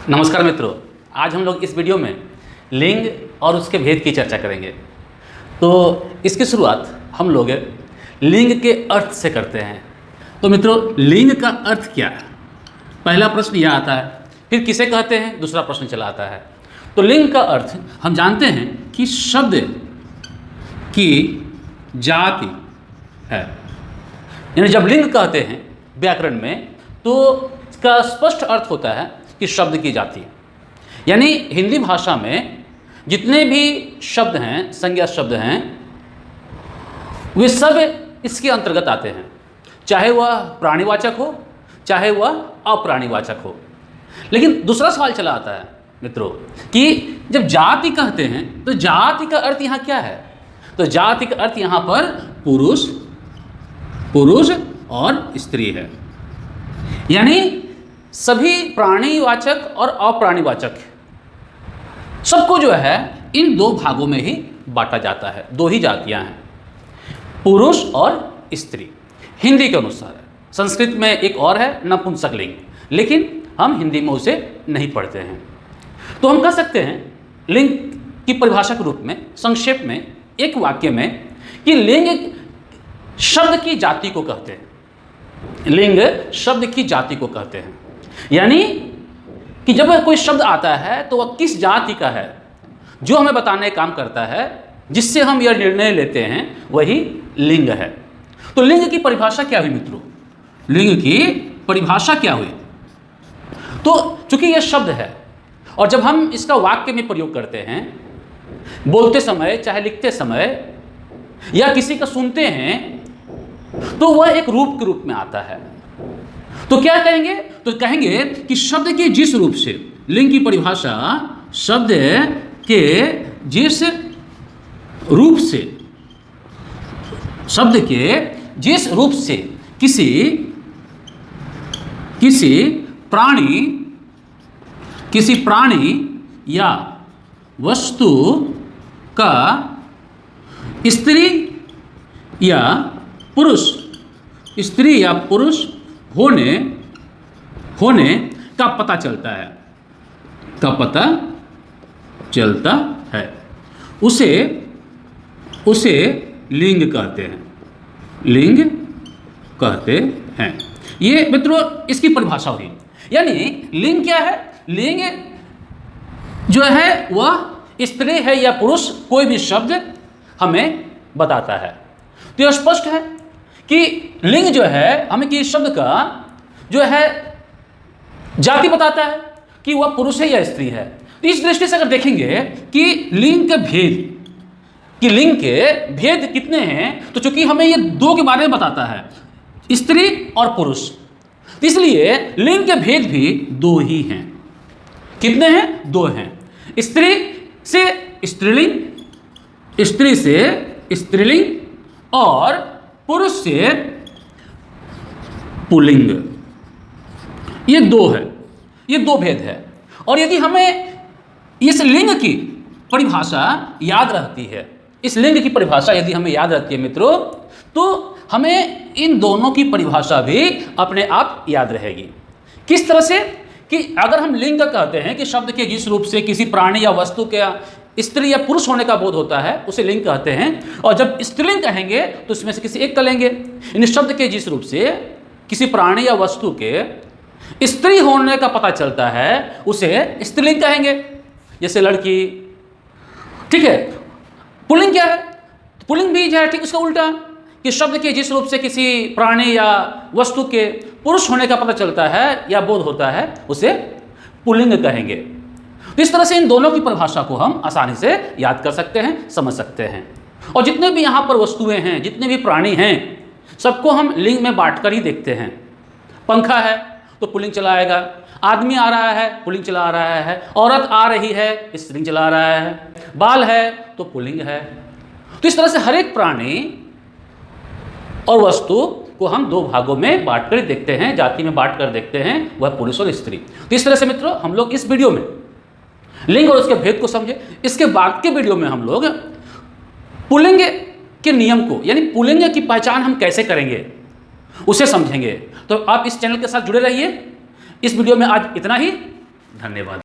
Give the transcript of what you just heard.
नमस्कार मित्रों, आज हम लोग इस वीडियो में लिंग और उसके भेद की चर्चा करेंगे। तो इसकी शुरुआत हम लोग लिंग के अर्थ से करते हैं। तो मित्रों, लिंग का अर्थ क्या है? पहला प्रश्न यह आता है, फिर किसे कहते हैं, दूसरा प्रश्न चला आता है। तो लिंग का अर्थ हम जानते हैं कि शब्द की जाति है। यानी जब लिंग कहते हैं व्याकरण में तो इसका स्पष्ट अर्थ होता है कि शब्द की जाति। यानी हिंदी भाषा में जितने भी शब्द हैं, संज्ञा शब्द हैं, वे सब इसके अंतर्गत आते हैं, चाहे वह प्राणीवाचक हो चाहे वह अप्राणीवाचक हो। लेकिन दूसरा सवाल चला आता है मित्रों कि जब जाति कहते हैं तो जाति का अर्थ यहाँ क्या है? तो जाति का अर्थ यहाँ पर पुरुष और स्त्री है। यानी सभी प्राणीवाचक और अप्राणीवाचक सबको जो है इन दो भागों में ही बांटा जाता है। दो ही जातियां हैं, पुरुष और स्त्री, हिंदी के अनुसार है। संस्कृत में एक और है नपुंसकलिंग, लेकिन हम हिंदी में उसे नहीं पढ़ते हैं। तो हम कह सकते हैं लिंग की परिभाषा के रूप में संक्षेप में एक वाक्य में कि लिंग शब्द की जाति को कहते हैं। लिंग शब्द की जाति को कहते हैं, यानी कि जब कोई शब्द आता है तो वह किस जाति का है, जो हमें बताने का काम करता है, जिससे हम यह निर्णय लेते हैं, वही लिंग है। तो लिंग की परिभाषा क्या हुई मित्रों? लिंग की परिभाषा क्या हुई? तो चूंकि यह शब्द है और जब हम इसका वाक्य में प्रयोग करते हैं, बोलते समय चाहे लिखते समय या किसी का सुनते हैं, तो वह एक रूप के रूप में आता है। तो क्या कहेंगे? तो कहेंगे कि शब्द के जिस रूप से, लिंग की परिभाषा शब्द के जिस रूप से, शब्द के जिस रूप से किसी प्राणी या वस्तु का स्त्री या पुरुष होने का पता चलता है, उसे लिंग कहते हैं। ये मित्रों इसकी परिभाषा हुई। यानी लिंग क्या है? लिंग जो है वह स्त्री है या पुरुष, कोई भी शब्द हमें बताता है। तो यह स्पष्ट है कि लिंग जो है हमें कि शब्द का जो है जाति बताता है कि वह पुरुष है या स्त्री है। तो इस दृष्टि से अगर देखेंगे कि लिंग के भेद कितने हैं, तो चूंकि हमें ये दो के बारे में बताता है, स्त्री और पुरुष, तो इसलिए लिंग के भेद भी दो ही हैं। कितने हैं? दो हैं। स्त्री से स्त्रीलिंग, स्त्री से स्त्रीलिंग और पुरुष से पुल्लिंग। ये दो है, ये दो भेद है। और यदि हमें इस लिंग की परिभाषा याद रहती है, इस लिंग की परिभाषा यदि हमें याद रहती है मित्रों, तो हमें इन दोनों की परिभाषा भी अपने आप याद रहेगी। किस तरह से? कि अगर हम लिंग कहते हैं कि शब्द के जिस रूप से किसी प्राणी या वस्तु के स्त्री या पुरुष होने का बोध होता है, उसे लिंग कहते हैं। और जब स्त्रीलिंग कहेंगे तो इसमें से किसी एक का लेंगे। इन शब्द के जिस रूप से किसी प्राणी या वस्तु के स्त्री होने का पता चलता है, उसे स्त्रीलिंग कहेंगे। जैसे लड़की, ठीक है। पुल्लिंग क्या है? पुल्लिंग भी जो है ठीक उसका उल्टा, कि शब्द के जिस रूप से किसी प्राणी या वस्तु के पुरुष होने का पता चलता है या बोध होता है, उसे पुल्लिंग कहेंगे। तो इस तरह से इन दोनों की परिभाषा को हम आसानी से याद कर सकते हैं, समझ सकते हैं। और जितने भी यहाँ पर वस्तुएं हैं, जितने भी प्राणी हैं, सबको हम लिंग में बांटकर ही देखते हैं। पंखा है तो पुल्लिंग चला आएगा, आदमी आ रहा है पुल्लिंग चला रहा है, औरत आ रही है स्त्रीलिंग चला रहा है, बाल है तो पुल्लिंग है। तो इस तरह से हर एक प्राणी और वस्तु को हम दो भागों में बांटकर देखते हैं, जाति में बांटकर देखते हैं, वह पुरुष और स्त्री। तो इस तरह से मित्रों हम लोग इस वीडियो में लिंग और उसके भेद को समझे। इसके बाद के वीडियो में हम लोग पुल्लिंग के नियम को, यानी पुल्लिंग की पहचान हम कैसे करेंगे, उसे समझेंगे। तो आप इस चैनल के साथ जुड़े रहिए। इस वीडियो में आज इतना ही। धन्यवाद।